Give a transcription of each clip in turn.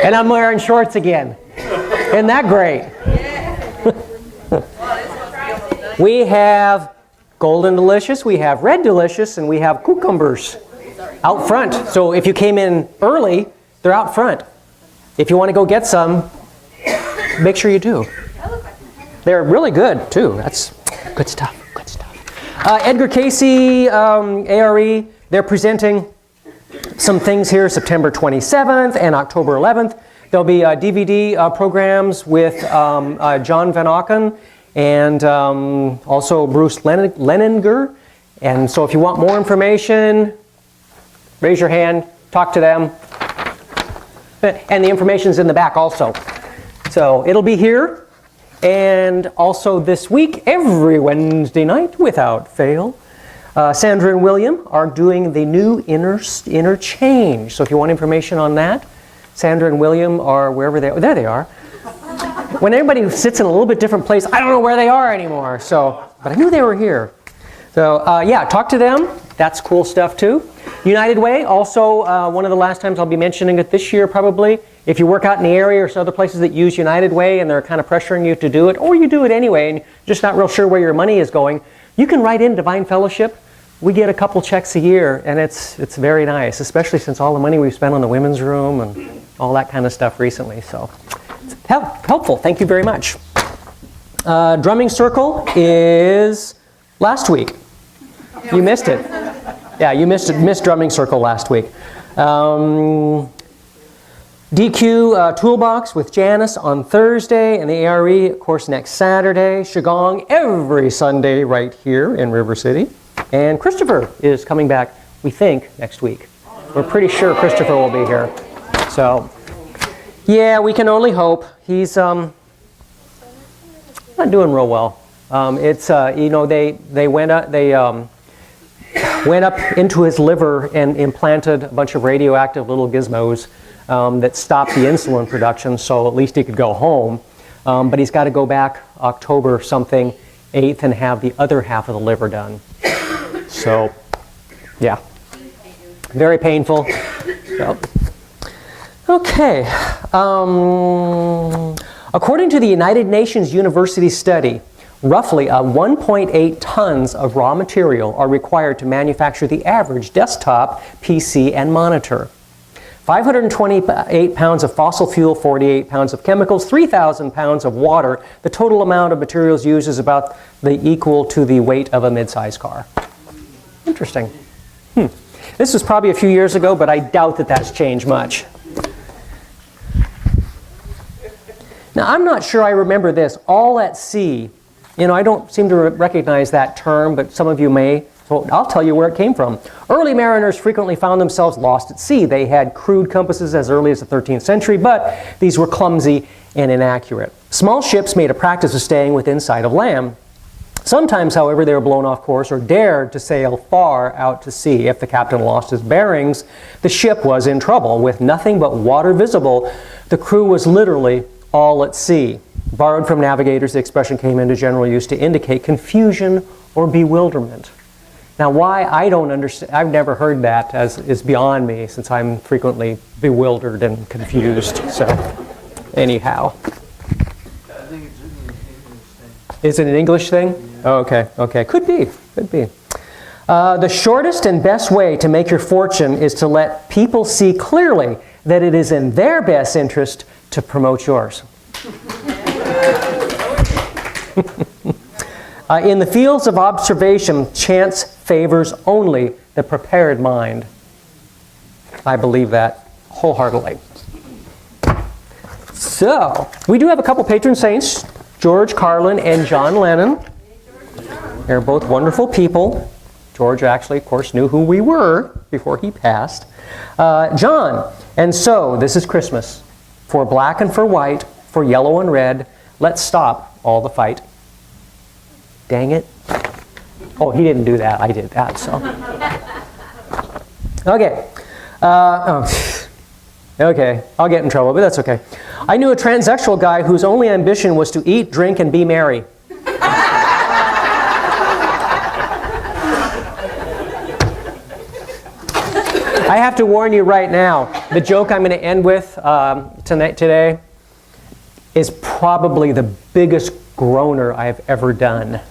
And I'm wearing shorts again. Isn't that great? We have Golden Delicious, we have Red Delicious, and we have cucumbers out front. So if you came in early, they're out front. If you want to go get some, make sure you do. They're really good, too. That's good stuff, good stuff. Edgar Casey, ARE, they're presenting some things here September 27th and October 11th. There'll be DVD programs with John Van Auken and also Bruce Leninger. And so if you want more information, raise your hand, talk to them. And the information's in the back also. So it'll be here. And also this week, every Wednesday night, without fail, Sandra and William are doing the new interchange. So if you want information on that, Sandra and William are wherever they are. There they are. When everybody sits in a little bit different place, I don't know where they are anymore. So, but I knew they were here. So yeah, talk to them. That's cool stuff too. United Way, also one of the last times I'll be mentioning it this year probably. If you work out in the area or some other places that use United Way and they're kind of pressuring you to do it, or you do it anyway and you're just not real sure where your money is going, you can write in Divine Fellowship. We get a couple checks a year and it's very nice, especially since all the money we've spent on the women's room and all that kind of stuff recently. So it's helpful. Thank you very much. Drumming Circle is last week. You missed it. Yeah, you missed Drumming Circle last week. DQ Toolbox with Janice on Thursday, and the ARE, of course, next Saturday. Qigong every Sunday right here in River City. And Christopher is coming back, we think, next week. We're pretty sure Christopher will be here. So, yeah, we can only hope. He's not doing real well. It's you know, they went up into his liver and implanted a bunch of radioactive little gizmos that stopped the insulin production, so at least he could go home. But he's got to go back October something, 8th, and have the other half of the liver done. So, yeah, very painful. So. Okay. According to the United Nations University study, roughly 1.8 tons of raw material are required to manufacture the average desktop PC and monitor. 528 pounds of fossil fuel, 48 pounds of chemicals, 3,000 pounds of water. The total amount of materials used is about equal to the weight of a mid-size car. Interesting. This was probably a few years ago, but I doubt that that's changed much. Now, I'm not sure I remember this. All at sea. You know, I don't seem to recognize that term, but some of you may. So I'll tell you where it came from. Early mariners frequently found themselves lost at sea. They had crude compasses as early as the 13th century, but these were clumsy and inaccurate. Small ships made a practice of staying within sight of land. Sometimes, however, they were blown off course or dared to sail far out to sea. If the captain lost his bearings, the ship was in trouble. With nothing but water visible, the crew was literally all at sea. Borrowed from navigators, the expression came into general use to indicate confusion or bewilderment. Now, why I don't understand, I've never heard that, as is beyond me, since I'm frequently bewildered and confused. So, anyhow. I think it's an English thing. Is it an English thing? Oh, okay, okay. Could be, could be. The shortest and best way to make your fortune is to let people see clearly that it is in their best interest to promote yours. In the fields of observation, chance favors only the prepared mind. I believe that wholeheartedly. So, we do have a couple patron saints, George Carlin and John Lennon. They're both wonderful people. George actually, of course, knew who we were before he passed. John, and so this is Christmas. For black and for white, for yellow and red, let's stop all the fight. Dang it. Oh, he didn't do that. I did that, so. Okay. Okay, I'll get in trouble, but that's okay. I knew a transsexual guy whose only ambition was to eat, drink, and be merry. I have to warn you right now, the joke I'm going to end with today is probably the biggest groaner I have ever done.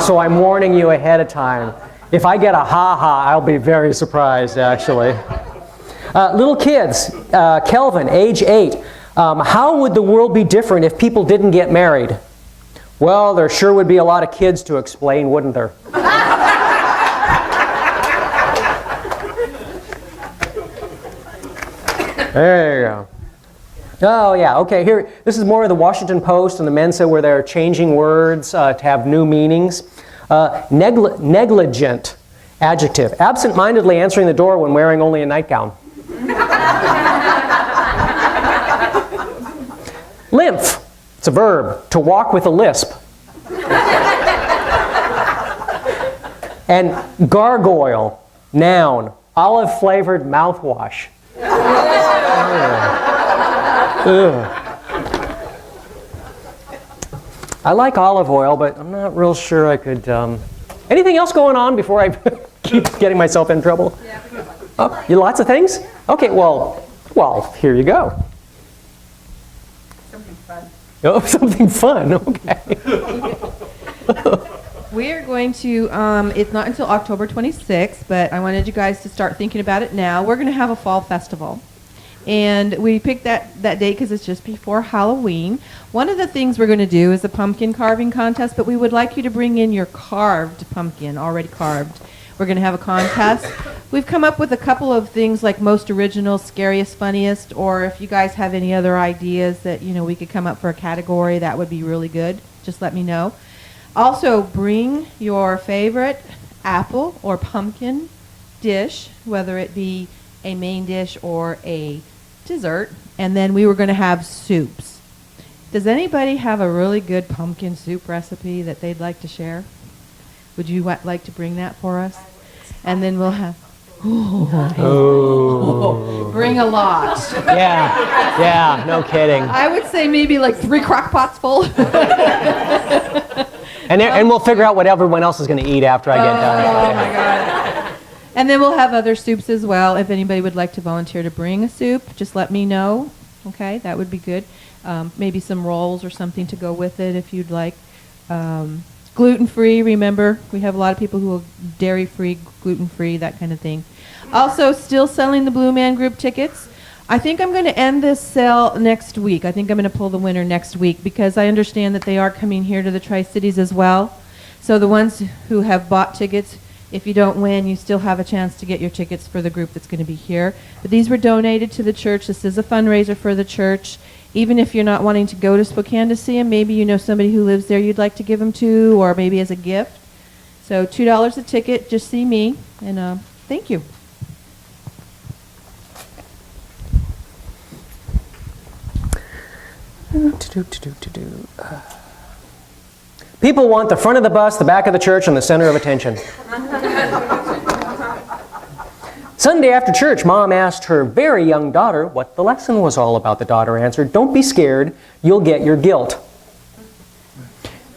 So I'm warning you ahead of time. If I get a ha-ha, I'll be very surprised, actually. Little kids, Kelvin, age 8. How would the world be different if people didn't get married? Well, there sure would be a lot of kids to explain, wouldn't there? There you go. Oh, yeah, okay, here, this is more of the Washington Post and the Mensa where they're changing words to have new meanings. Negligent, adjective. Absent-mindedly answering the door when wearing only a nightgown. Lymph, it's a verb, to walk with a lisp. And gargoyle, noun, olive-flavored mouthwash. I like olive oil, but I'm not real sure I could... Anything else going on before I keep getting myself in trouble? Yeah. Oh, you lots of things? Okay, well, here you go. Something fun. Oh, something fun, okay. We are going to, it's not until October 26th, but I wanted you guys to start thinking about it now. We're going to have a fall festival. And we picked that date because it's just before Halloween. One of the things we're going to do is a pumpkin carving contest, but we would like you to bring in your carved pumpkin, already carved. We're going to have a contest. We've come up with a couple of things like most original, scariest, funniest, or if you guys have any other ideas that, we could come up for a category, that would be really good. Just let me know. Also, bring your favorite apple or pumpkin dish, whether it be a main dish or a dessert, and then we were going to have soups. Does anybody have a really good pumpkin soup recipe that they'd like to share? Would you like to bring that for us? And then we'll have... Oh. Bring a lot. Yeah, no kidding. I would say maybe like 3 crock pots full. And we'll figure out what everyone else is going to eat after I get done. Oh my God. And then we'll have other soups as well. If anybody would like to volunteer to bring a soup, just let me know. Okay, that would be good. Maybe some rolls or something to go with it if you'd like. Gluten-free, remember, we have a lot of people who are dairy-free, gluten-free, that kind of thing. Also, still selling the Blue Man Group tickets. I think I'm going to end this sale next week. I think I'm going to pull the winner next week because I understand that they are coming here to the Tri-Cities as well. So the ones who have bought tickets, if you don't win, you still have a chance to get your tickets for the group that's going to be here. But these were donated to the church. This is a fundraiser for the church. Even if you're not wanting to go to Spokane to see them, maybe you know somebody who lives there you'd like to give them to, or maybe as a gift. So $2 a ticket, just see me, and thank you. People want the front of the bus, the back of the church, and the center of attention. Sunday after church, Mom asked her very young daughter what the lesson was all about. The daughter answered, "Don't be scared, you'll get your guilt."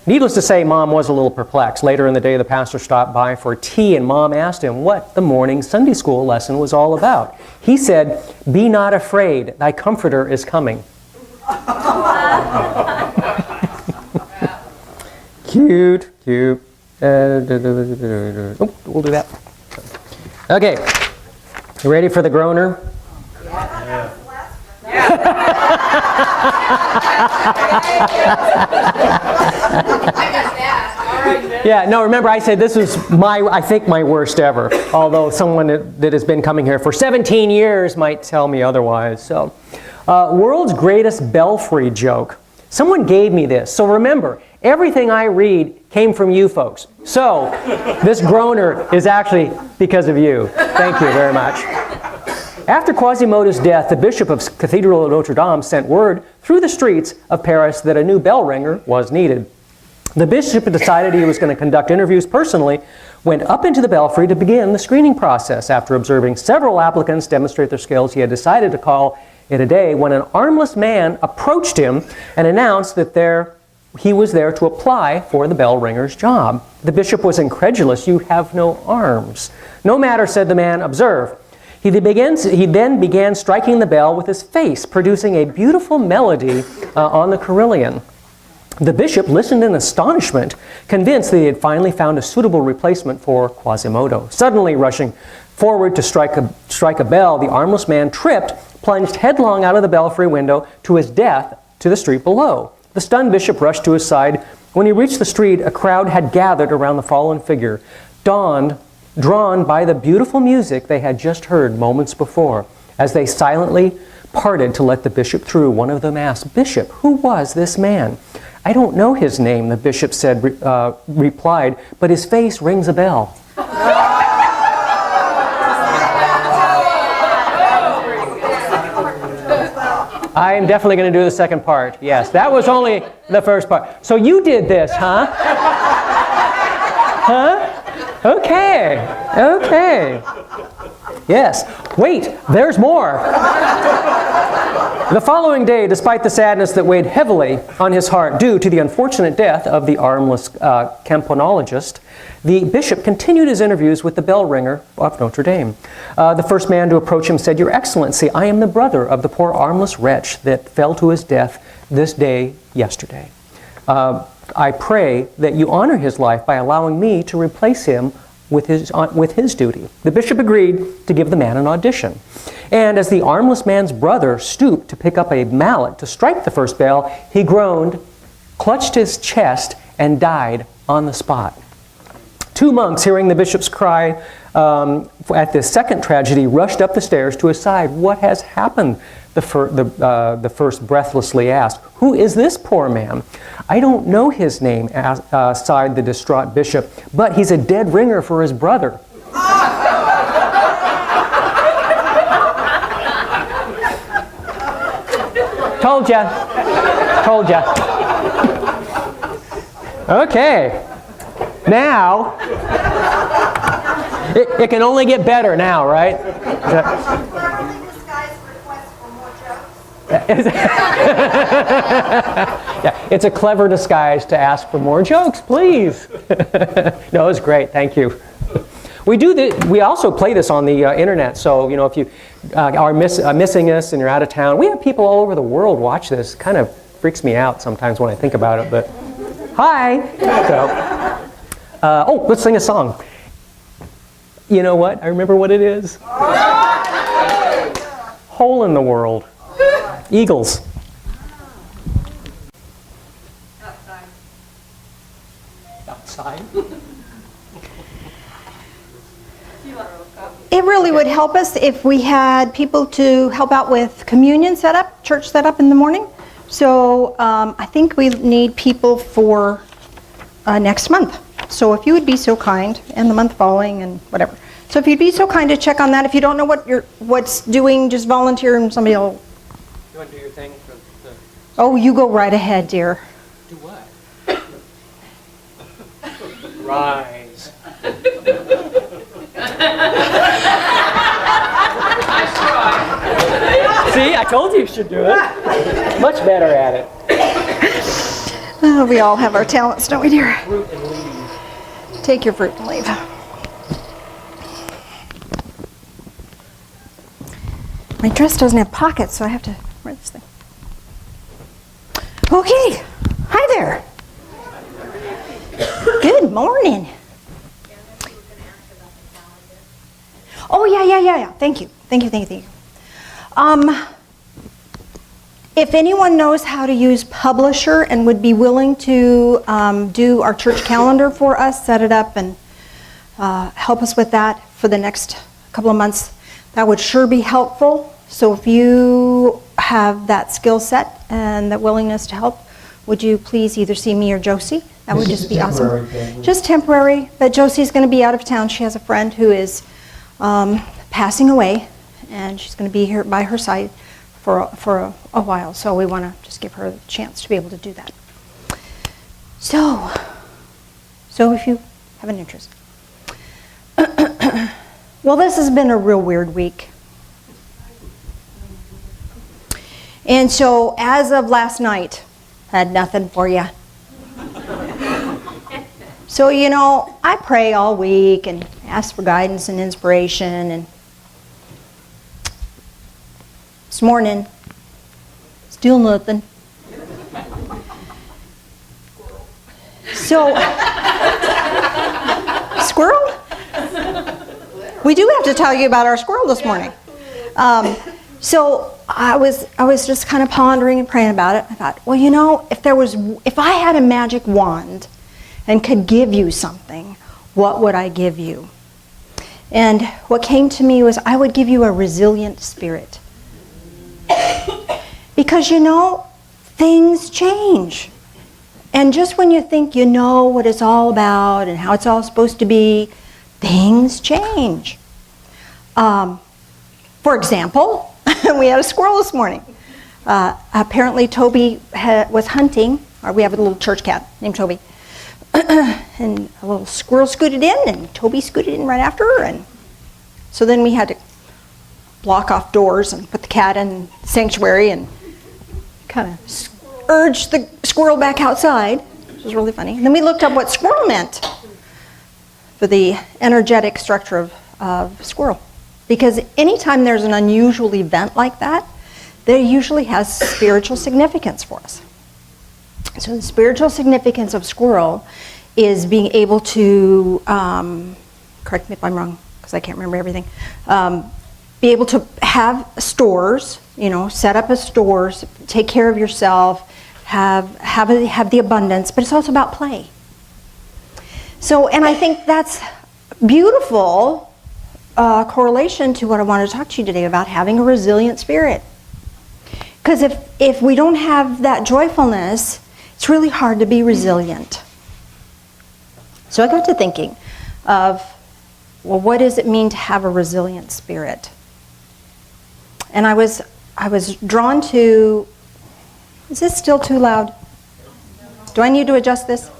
Needless to say, Mom was a little perplexed. Later in the day, the pastor stopped by for tea, and Mom asked him what the morning Sunday school lesson was all about. He said, "Be not afraid, thy comforter is coming." Cute. Oh, we'll do that. Okay. You ready for the groaner? Yeah, no, remember I said this was I think my worst ever. Although someone that has been coming here for 17 years might tell me otherwise. So, world's greatest belfry joke. Someone gave me this. So remember, everything I read came from you folks. So, this groaner is actually because of you. Thank you very much. After Quasimodo's death, the bishop of Cathedral of Notre Dame sent word through the streets of Paris that a new bell ringer was needed. The bishop decided he was going to conduct interviews personally, went up into the belfry to begin the screening process. After observing several applicants demonstrate their skills, he had decided to call it a day when an armless man approached him and announced that he was there to apply for the bell ringer's job. The bishop was incredulous. "You have no arms." "No matter," said the man. "Observe. He then began striking the bell with his face, producing a beautiful melody on the carillon. The bishop listened in astonishment, convinced that he had finally found a suitable replacement for Quasimodo. Suddenly rushing forward to strike a bell, the armless man tripped, plunged headlong out of the belfry window to his death to the street below. The stunned bishop rushed to his side. When he reached the street, a crowd had gathered around the fallen figure, drawn by the beautiful music they had just heard moments before. As they silently parted to let the bishop through, one of them asked, "Bishop, who was this man?" "I don't know his name," the bishop replied, "but his face rings a bell." I am definitely going to do the second part. Yes, that was only the first part. So you did this, huh? Huh? Okay. Okay. Yes. Wait, there's more. The following day, despite the sadness that weighed heavily on his heart due to the unfortunate death of the armless campanologist, the bishop continued his interviews with the bell ringer of Notre Dame. The first man to approach him said, "Your Excellency, I am the brother of the poor armless wretch that fell to his death this day yesterday. I pray that you honor his life by allowing me to replace him with his duty." The bishop agreed to give the man an audition. And as the armless man's brother stooped to pick up a mallet to strike the first bell, he groaned, clutched his chest, and died on the spot. Two monks, hearing the bishop's cry at this second tragedy, rushed up the stairs to his side. "What has happened?" The first breathlessly asked. "Who is this poor man?" "I don't know his name," sighed the distraught bishop, "but he's a dead ringer for his brother." Told ya. Told ya. Okay. Now, it can only get better now, right? Yeah, it's a clever disguise to ask for more jokes, please. No, it was great. Thank you. We also play this on the internet, so if you are missing us and you're out of town, we have people all over the world watch this. Kind of freaks me out sometimes when I think about it, but hi. So, let's sing a song. You know what? I remember what it is. Hole in the World. Eagles. Outside. It really would help us if we had people to help out with communion setup, church setup in the morning. So I think we need people for next month. So if you would be so kind, and the month following and whatever. So if you'd be so kind to check on that. If you don't know what's doing, just volunteer and somebody will. You want to do your thing for the... Oh, you go right ahead, dear. Do what? Rise. See, I told you should do it. Much better at it. Oh, we all have our talents, don't we, dear? Fruit and leave. Take your fruit and leave. My dress doesn't have pockets, so I have to wear this thing. Okay. Hi there. Good morning. Oh, yeah. Thank you. If anyone knows how to use Publisher and would be willing to do our church calendar for us, set it up and help us with that for the next couple of months, that would sure be helpful. So if you have that skill set and that willingness to help, would you please either see me or Josie? That would just be awesome. Just temporary, but Josie's going to be out of town. She has a friend who is passing away, and she's going to be here by her side for a while. So we want to just give her a chance to be able to do that. So if you have an interest. Well, this has been a real weird week. And so as of last night, I had nothing for you. So, I pray all week and ask for guidance and inspiration. And This morning, still nothing. So, squirrel? We do have to tell you about our squirrel this morning. So I was just kind of pondering and praying about it. I thought, well, you know, if I had a magic wand and could give you something, what would I give you? And what came to me was I would give you a resilient spirit. Because, you know, things change. And just when you think you know what it's all about and how it's all supposed to be, things change. For example, we had a squirrel this morning. Apparently Toby was hunting, or we have a little church cat named Toby. And a little squirrel scooted in, and Toby scooted in right after her. And so then we had to block off doors and put the cat in the sanctuary and kind of urge the squirrel back outside, which was really funny. And then we looked up what squirrel meant for the energetic structure of squirrel. Because anytime there's an unusual event like that, there usually has spiritual significance for us. So the spiritual significance of squirrel is being able to, correct me if I'm wrong, because I can't remember everything, be able to have stores, you know, set up a stores, take care of yourself, have the abundance, but it's also about play. So, and I think that's beautiful correlation to what I wanted to talk to you today about having a resilient spirit. Because if we don't have that joyfulness, it's really hard to be resilient. So I got to thinking of, well, what does it mean to have a resilient spirit? And I was drawn to, is this still too loud? Do I need to adjust this?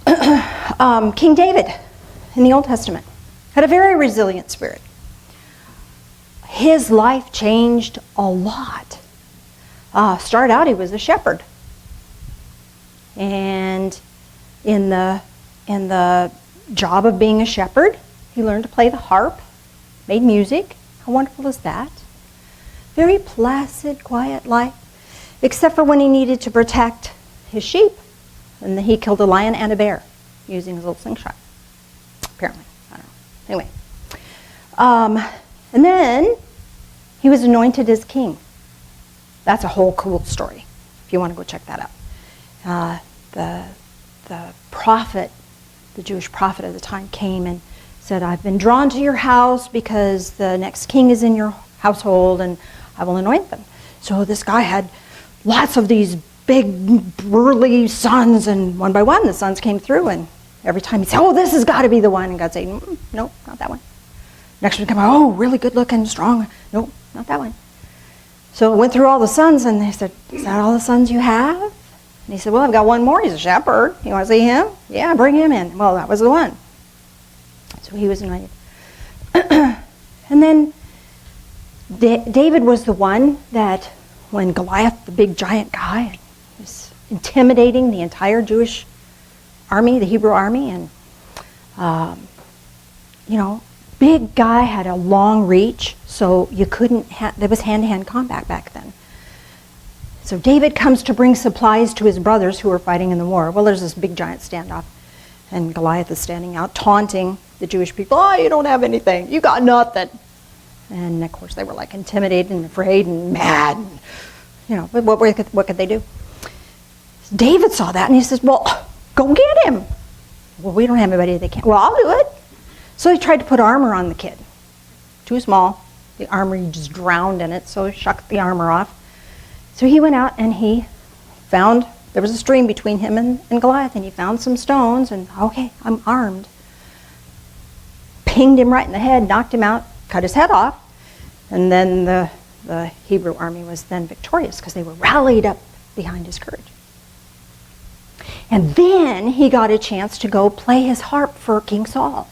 King David in the Old Testament had a very resilient spirit. His life changed a lot. Started out, he was a shepherd. And in the job of being a shepherd, he learned to play the harp, made music. How wonderful is that? Very placid, quiet life, except for when he needed to protect his sheep. And he killed a lion and a bear using his little slingshot. Apparently, I don't know. Anyway. And then he was anointed as king. That's a whole cool story, if you want to go check that out. The prophet, the Jewish prophet at the time, came and said, I've been drawn to your house because the next king is in your household and I will anoint them. So this guy had lots of these big, burly sons, and one by one the sons came through, and every time he'd say, oh, this has got to be the one. And God'd say, nope, not that one. Next one would come out, oh, really good looking, strong. Nope, not that one. So it went through all the sons, and they said, is that all the sons you have? And he said, well, I've got one more. He's a shepherd. You want to see him? Yeah, bring him in. Well, that was the one. So he was anointed. And then David was the one that when Goliath, the big giant guy, was intimidating the entire Jewish army, the Hebrew army, and, big guy had a long reach, so you couldn't, there was hand-to-hand combat back then. So David comes to bring supplies to his brothers who were fighting in the war. Well, there's this big giant standoff, and Goliath is standing out, taunting the Jewish people, oh, you don't have anything, you got nothing. And of course they were like intimidated and afraid and mad, and, but what could they do? David saw that and he says, well, go get him. Well, we don't have anybody that can. Well, I'll do it. So he tried to put armor on the kid. Too small. The armor, he just drowned in it, so he shucked the armor off. So he went out and he found, there was a stream between him and Goliath, and he found some stones, and okay, I'm armed. Pinged him right in the head, knocked him out, cut his head off, and then the Hebrew army was then victorious because they were rallied up behind his courage. And then he got a chance to go play his harp for King Saul,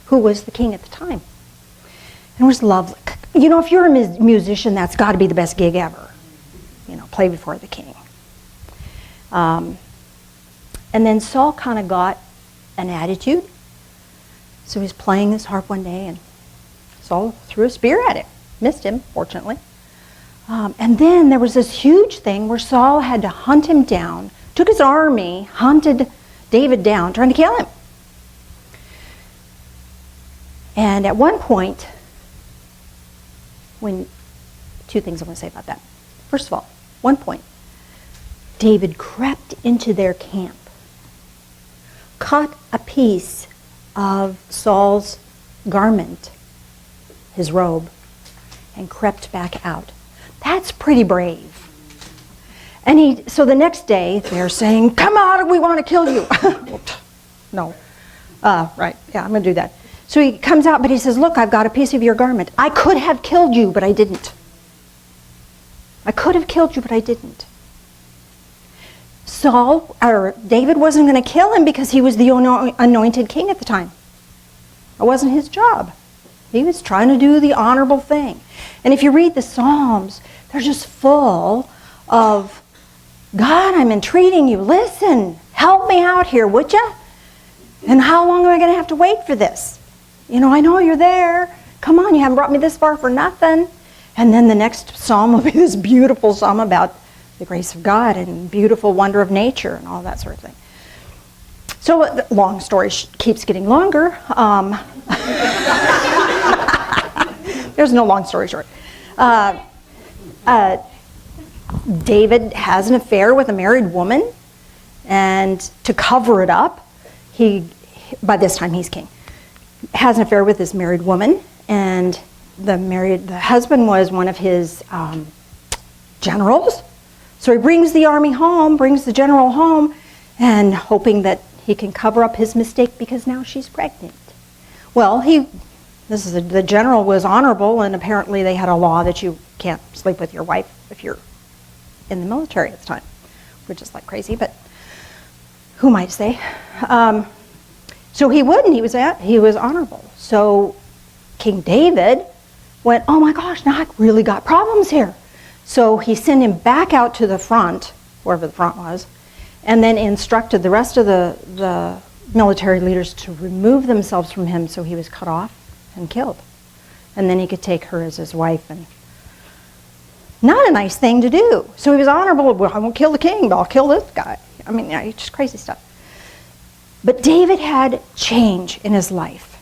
who was the king at the time. And it was lovely. If you're a musician, that's got to be the best gig ever. Play before the king. And then Saul kind of got an attitude. So he was playing his harp one day, and Saul threw a spear at him. missed him, fortunately. And then there was this huge thing where Saul had to hunt him down, took his army, hunted David down, trying to kill him. And at one point, two things I want to say about that. First of all, one point, David crept into their camp, caught a piece of Saul's garment, his robe, and crept back out. That's pretty brave. And so the next day, they're saying, come out, we want to kill you. No. Right, yeah, I'm going to do that. So he comes out, but he says, look, I've got a piece of your garment. I could have killed you, but I didn't. I could have killed you, but I didn't. David wasn't going to kill him because he was the anointed king at the time. It wasn't his job. He was trying to do the honorable thing. And if you read the Psalms, they're just full of, God, I'm entreating you. Listen, help me out here, would you? And how long am I going to have to wait for this? You know, I know you're there. Come on, you haven't brought me this far for nothing. And then the next psalm will be this beautiful psalm about the grace of God and beautiful wonder of nature and all that sort of thing. So the long story keeps getting longer. There's no long story short. David has an affair with a married woman, and to cover it up, by this time he's king, has an affair with this married woman, and the husband was one of his generals. So he brings the army home, brings the general home, and hoping that he can cover up his mistake because now she's pregnant. Well, the general was honorable, and apparently they had a law that you can't sleep with your wife if you're in the military at the time, which is like crazy, but who might say? So he wouldn't. He was honorable. So King David went, oh my gosh, now I've really got problems here. So he sent him back out to the front, wherever the front was, and then instructed the rest of the military leaders to remove themselves from him so he was cut off and killed. And then he could take her as his wife. And not a nice thing to do. So he was honorable. Well, I won't kill the king, but I'll kill this guy. I mean, it's just crazy stuff. But David had change in his life.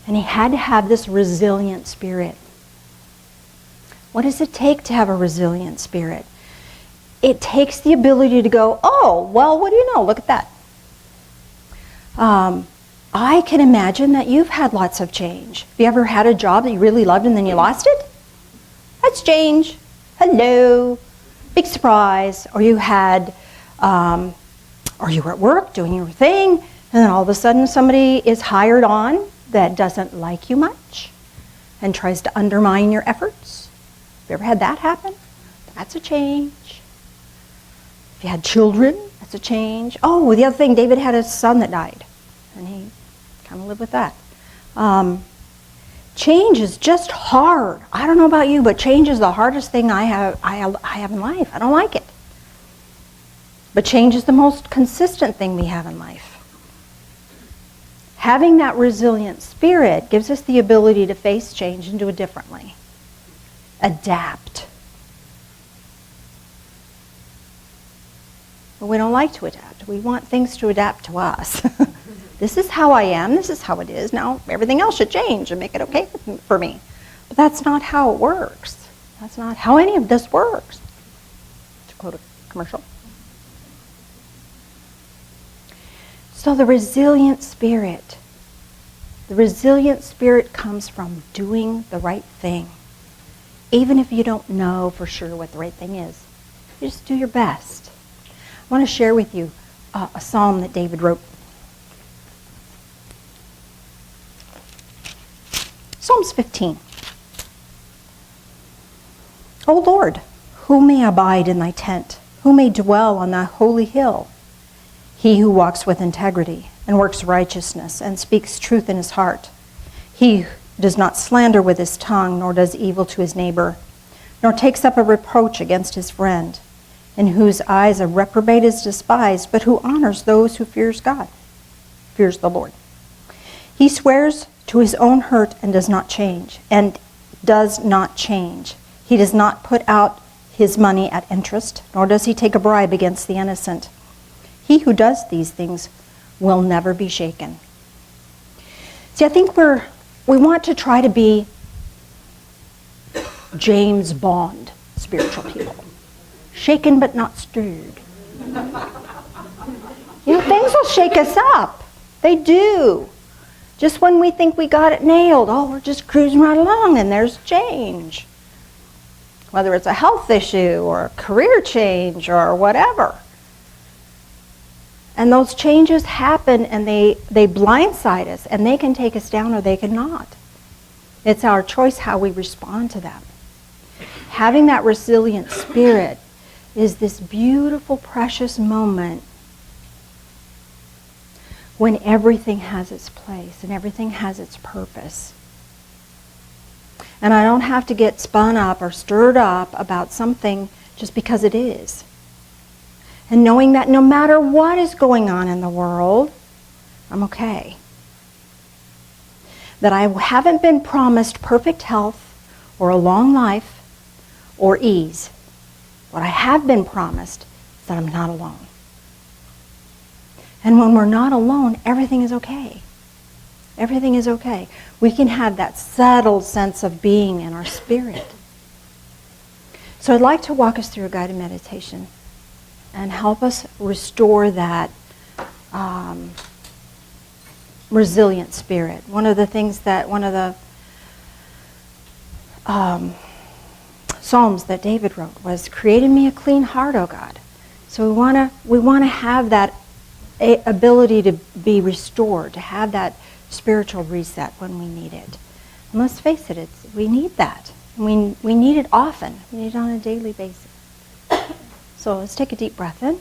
And he had to have this resilient spirit. What does it take to have a resilient spirit? It takes the ability to go, oh, well, what do you know? Look at that. I can imagine that you've had lots of change. Have you ever had a job that you really loved and then you lost it? That's change. Hello. Big surprise. Or you were at work doing your thing, and then all of a sudden somebody is hired on that doesn't like you much and tries to undermine your efforts. Have you ever had that happen? That's a change. If you had children, that's a change. Oh, the other thing, David had a son that died, and he kind of lived with that. Change is just hard. I don't know about you, but change is the hardest thing I have in life. I don't like it. But change is the most consistent thing we have in life. Having that resilient spirit gives us the ability to face change and do it differently. Adapt. But we don't like to adapt. We want things to adapt to us. This is how I am. This is how it is. Now everything else should change and make it okay for me. But that's not how it works. That's not how any of this works. To quote a commercial. So the resilient spirit comes from doing the right thing. Even if you don't know for sure what the right thing is, you just do your best. I want to share with you a psalm that David wrote. Psalms 15. O Lord, who may abide in thy tent? Who may dwell on thy holy hill? He who walks with integrity and works righteousness and speaks truth in his heart. He does not slander with his tongue, nor does evil to his neighbor, nor takes up a reproach against his friend, in whose eyes a reprobate is despised, but who honors those who fears God, fears the Lord. He swears to his own hurt and does not change, and does not change. He does not put out his money at interest, nor does he take a bribe against the innocent. He who does these things will never be shaken. See, I think we want to try to be James Bond spiritual people. Shaken but not stirred. You know, things will shake us up. They do. Just when we think we got it nailed, oh, we're just cruising right along and there's change. Whether it's a health issue or a career change or whatever. And those changes happen and they blindside us, and they can take us down or they can not. It's our choice how we respond to them. Having that resilient spirit is this beautiful, precious moment when everything has its place and everything has its purpose. And I don't have to get spun up or stirred up about something just because it is. And knowing that no matter what is going on in the world, I'm okay. That I haven't been promised perfect health or a long life or ease. What I have been promised is that I'm not alone. And when we're not alone, everything is okay. Everything is okay. We can have that settled sense of being in our spirit. So I'd like to walk us through a guided meditation and help us restore that resilient spirit. One of the Psalms that David wrote was, "Create in me a clean heart, O God." So we want to have that ability to be restored, to have that spiritual reset when we need it. And let's face it, we need that. We need it often. We need it on a daily basis. So let's take a deep breath in.